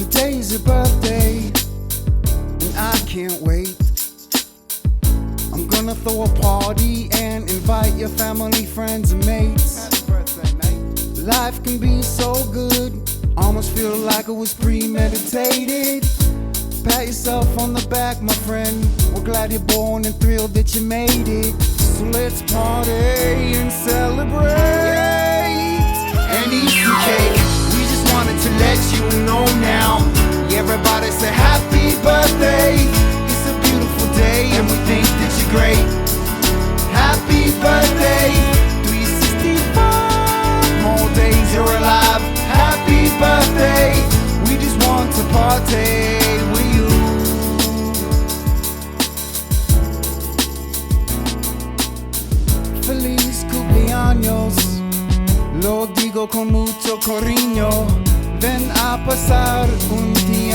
Today's your birthday, and I can't wait. I'm gonna throw a party and invite your family, friends, and mates. Happy birthday, mate. Life can be so good, almost feel like it was premeditated. Pat yourself on the back, my friend. We're glad you're born and thrilled that you made it. So let's party and celebrate and eat some cake. We just wanted to let you know now. Everybody say happy birthday. It's a beautiful day and we think that you're great. Happy birthday, 365 more days you're alive. Happy birthday, we just want to party with you. Feliz cumpleaños, lo digo con mucho cariño. Ven a pasar un día